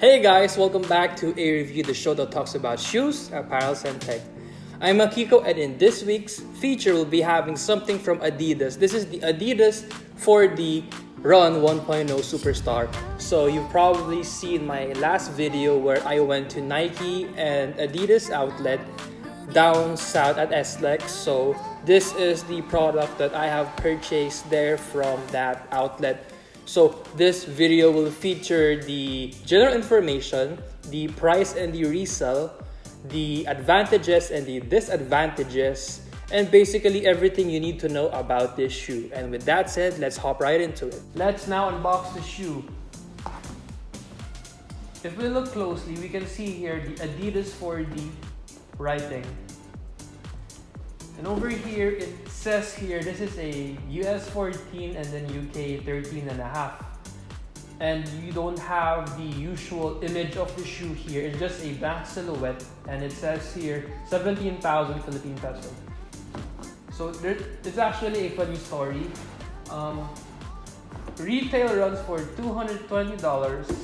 Hey guys, welcome back to A Review, the show that talks about shoes, apparels, and tech. I'm Akiko, and in this week's feature, we'll be having something from Adidas. This is the Adidas 4D Run 1.0 Superstar. So you've probably seen my last video where I went to Nike and Adidas outlet down south at SLEX. So this is the product that I have purchased there from that outlet. So this video will feature the general information, the price and the resale, the advantages and the disadvantages, and basically everything you need to know about this shoe. And with that said, let's hop right into it. Let's now unbox the shoe. If we look closely, we can see here the Adidas 4D writing. And over here, it says here, this is a US 14 and then UK 13.5. And you don't have the usual image of the shoe here. It's just a blank silhouette. And it says here, 17,000 Philippine peso. So it's actually a funny story. Retail runs for $220.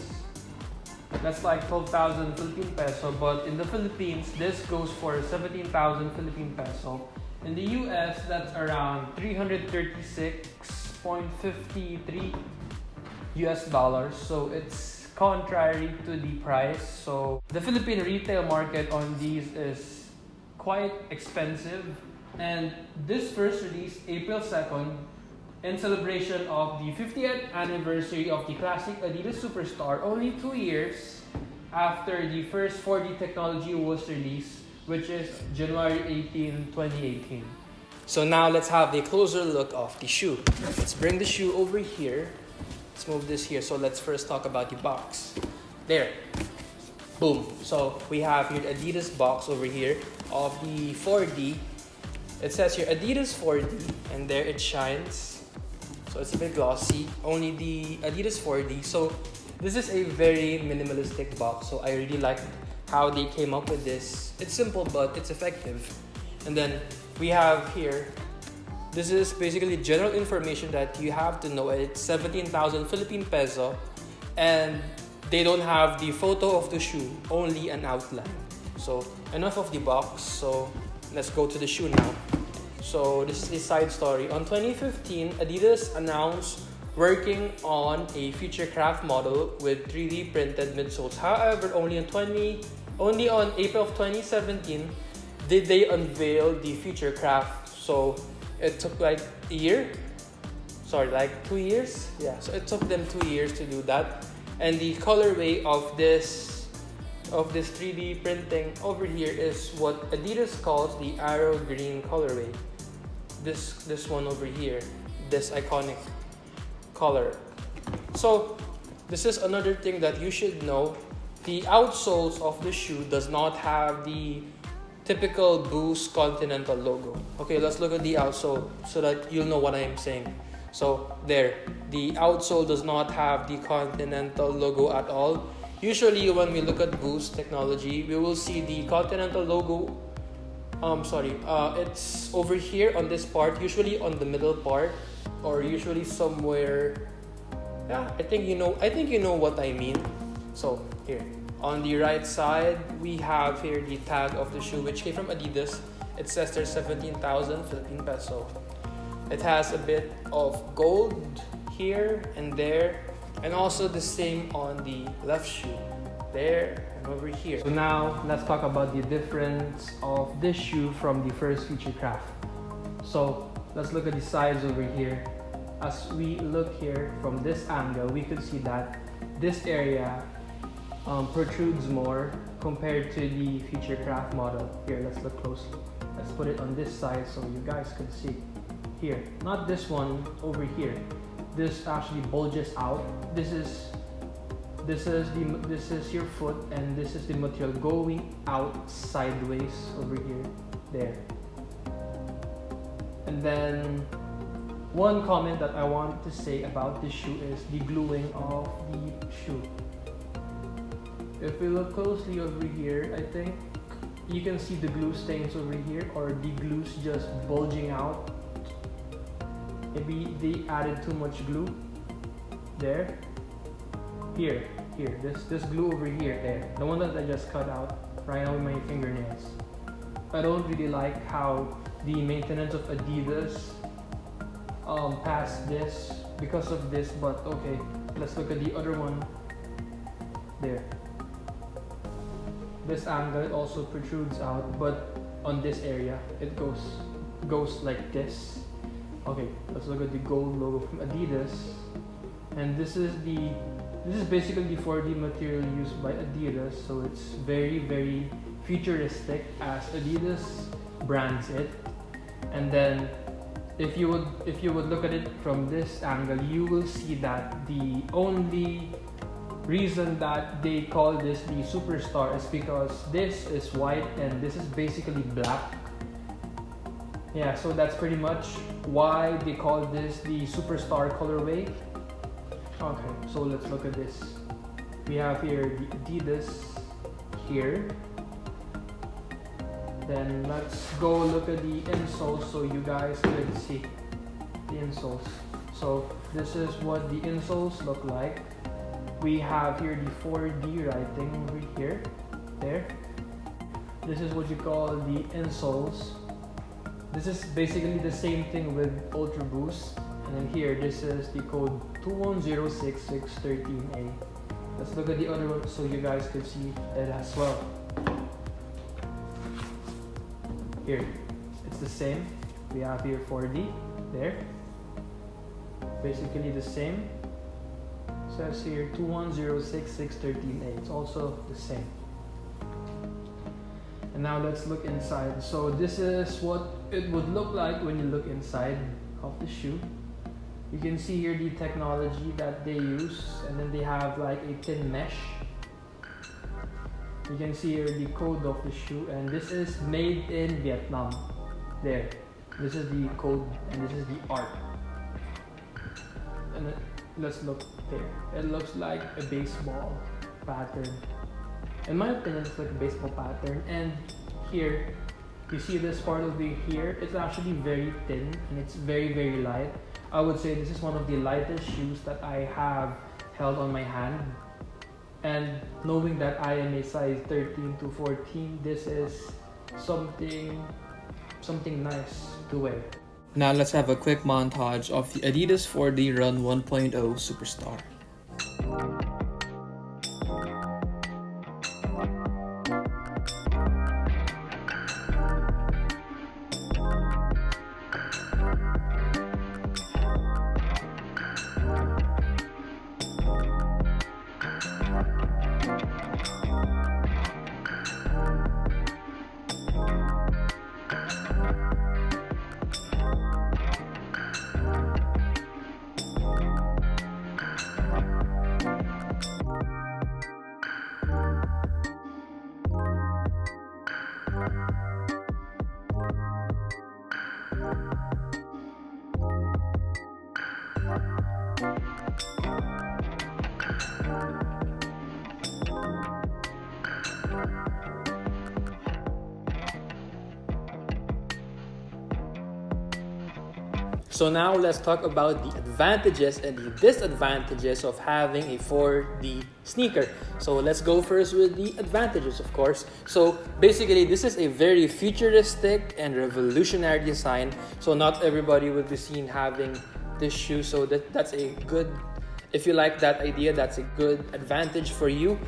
That's like 12,000 Philippine peso. But in the Philippines, this goes for 17,000 Philippine peso. In the US, that's around 336.53 US dollars. So it's contrary to the price. So the Philippine retail market on these is quite expensive. And this first release, April 2nd, in celebration of the 50th anniversary of the classic Adidas Superstar, only 2 years after the first 4D technology was released, which is January 18, 2018. So now let's have a closer look of the shoe. Let's bring the shoe over here. Let's move this here. So let's first talk about the box. There. Boom. So we have here the Adidas box over here of the 4D. It says here Adidas 4D, and there it shines. So it's a bit glossy. Only the Adidas 4D. So this is a very minimalistic box. So I really like how they came up with this. It's simple, but it's effective. And then we have here, this is basically general information that you have to know. It's 17,000 Philippine peso, and they don't have the photo of the shoe, only an outline. So enough of the box. So let's go to the shoe now. So this is the side story. On 2015, Adidas announced working on a future craft model with 3D printed midsoles. However, only on April of 2017 did they unveil the future craft. So it took like a year. Sorry, like 2 years. Yeah, so it took them 2 years to do that. And the colorway of this 3D printing over here is what Adidas calls the arrow green colorway. This one over here, this iconic color. So this is another thing that you should know. The outsoles of the shoe does not have the typical Boost Continental logo. Okay, let's look at the outsole so that you'll know what I am saying. So there, the outsole does not have the Continental logo at all. Usually when we look at Boost technology, we will see the Continental logo. It's over here on this part, usually on the middle part, or usually somewhere. Yeah, I think you know what I mean. So here, on the right side, we have here the tag of the shoe, which came from Adidas. It says there's 17,000 Philippine peso. It has a bit of gold here and there, and also the same on the left shoe, there and over here. So now let's talk about the difference of this shoe from the first feature craft. So let's look at the sides over here. As we look here from this angle, we could see that this area protrudes more compared to the feature craft model. Here, let's look closely. Let's put it on this side so you guys can see. Here, not this one over here. This actually bulges out. This is your foot, and this is the material going out sideways over here. There. And then one comment that I want to say about this shoe is the gluing of the shoe. If we look closely over here, I think you can see the glue stains over here, or the glue's just bulging out. Maybe they added too much glue there. Here, here, this glue over here, there, the one that I just cut out right now with my fingernails. I don't really like how the maintenance of Adidas passed this because of this, but okay, let's look at the other one. There, this angle also protrudes out, but on this area it goes like this. Okay, let's look at the gold logo from Adidas, and this is basically the 4D material used by Adidas, so it's very, very futuristic as Adidas brands it. And then if you would look at it from this angle, you will see that the only reason that they call this the Superstar is because this is white and this is basically black. Yeah, so that's pretty much why they call this the Superstar colorway. Okay, so let's look at this. We have here the Adidas here. Then let's go look at the insoles so you guys can see the insoles. So this is what the insoles look like. We have here the 4D writing over here, there. This is what you call the insoles. This is basically the same thing with Ultra Boost. And then here, this is the code 2106613A. Let's look at the other one so you guys can see it as well. Here, it's the same. We have here 4D, there. Basically the same. It says here 2106613A. It's also the same. And now let's look inside. So this is what it would look like when you look inside of the shoe. You can see here the technology that they use, and then they have like a thin mesh. You can see here the code of the shoe, and this is made in Vietnam. There, this is the code and this is the art. And let's look there. It looks like a baseball pattern. In my opinion, it's like a baseball pattern. And here, you see this part over here, it's actually very thin and it's very, very light. I would say this is one of the lightest shoes that I have held on my hand. And knowing that I am a size 13 to 14, this is something nice to wear. Now let's have a quick montage of the Adidas 4D Run 1.0 Superstar. So now let's talk about the advantages and the disadvantages of having a 4D sneaker. So let's go first with the advantages, of course. So basically, this is a very futuristic and revolutionary design. So not everybody will be seen having this shoe. So that's a good, if you like that idea, that's a good advantage for you.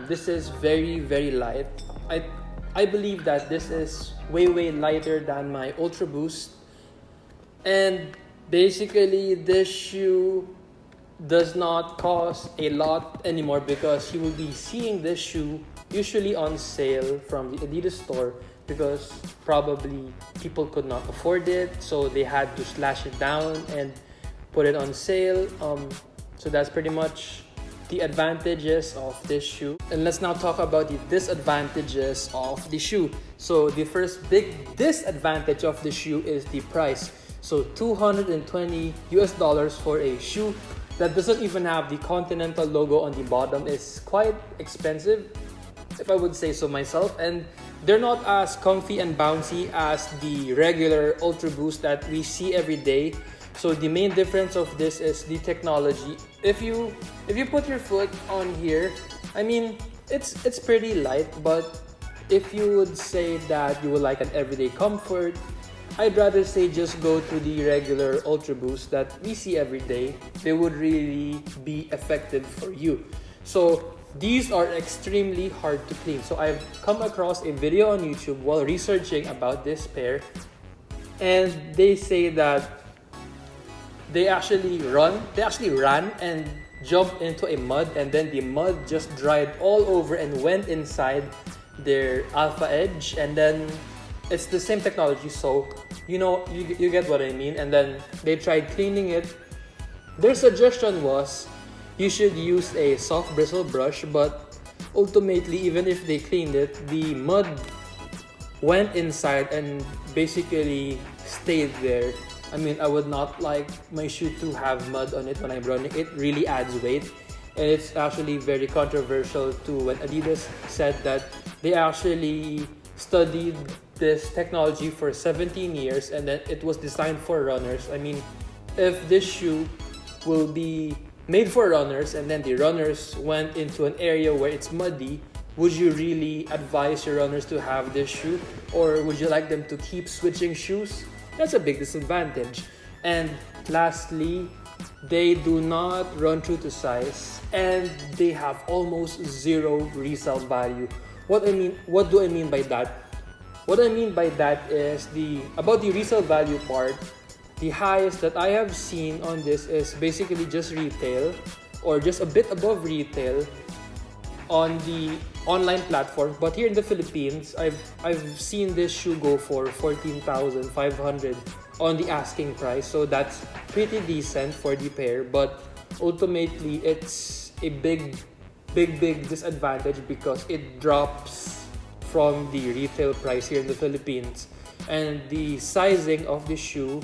This is very, very light. I believe that this is way, way lighter than my Ultra Boost. And basically, this shoe does not cost a lot anymore because you will be seeing this shoe usually on sale from the Adidas store because probably people could not afford it, so they had to slash it down and put it on sale. So that's pretty much the advantages of this shoe. And let's now talk about the disadvantages of the shoe. So the first big disadvantage of the shoe is the price. So $220 for a shoe that doesn't even have the Continental logo on the bottom is quite expensive, if I would say so myself. And they're not as comfy and bouncy as the regular Ultra Boost that we see every day. So the main difference of this is the technology. If you put your foot on here, I mean, it's pretty light, but if you would say that you would like an everyday comfort, I'd rather say just go to the regular Ultra Boost that we see every day. They would really be effective for you. So these are extremely hard to clean. So I've come across a video on YouTube while researching about this pair, and they say that they actually ran and jumped into a mud, and then the mud just dried all over and went inside their Alpha Edge, and then it's the same technology, so you get what I mean. And then they tried cleaning it. Their suggestion was you should use a soft bristle brush, but ultimately, even if they cleaned it, the mud went inside and basically stayed there. I mean, I would not like my shoe to have mud on it when I'm running. It really adds weight, and it's actually very controversial too when Adidas said that they actually studied this technology for 17 years and then it was designed for runners. I mean, if this shoe will be made for runners and then the runners went into an area where it's muddy, would you really advise your runners to have this shoe, or would you like them to keep switching shoes? That's a big disadvantage. And lastly, they do not run true to size and they have almost zero resale value. What do I mean by that? What I mean by that is about the resale value part. The highest that I have seen on this is basically just retail or just a bit above retail on the online platform. But here in the Philippines, I've seen this shoe go for 14,500 on the asking price. So that's pretty decent for the pair. But ultimately, it's a big disadvantage because it drops from the retail price here in the Philippines. And the sizing of the shoe,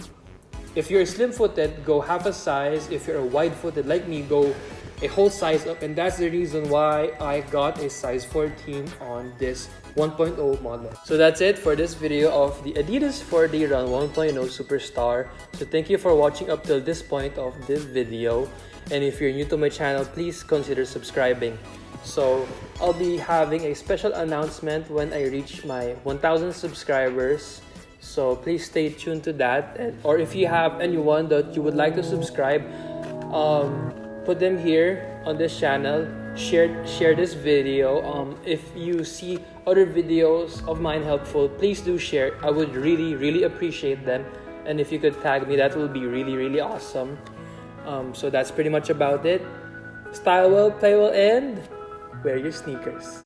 if you're slim-footed, go half a size. If you're wide-footed like me, go a whole size up. And that's the reason why I got a size 14 on this 1.0 model. So that's it for this video of the Adidas 4D Run 1.0 Superstar. So thank you for watching up till this point of this video. And if you're new to my channel, please consider subscribing. So I'll be having a special announcement when I reach my 1,000 subscribers. So please stay tuned to that. Or if you have anyone that you would like to subscribe, put them here on this channel. Share this video. If you see other videos of mine helpful, please do share. I would really appreciate them. And if you could tag me, that will be really awesome. So that's pretty much about it. Style well, play well, and wear your sneakers.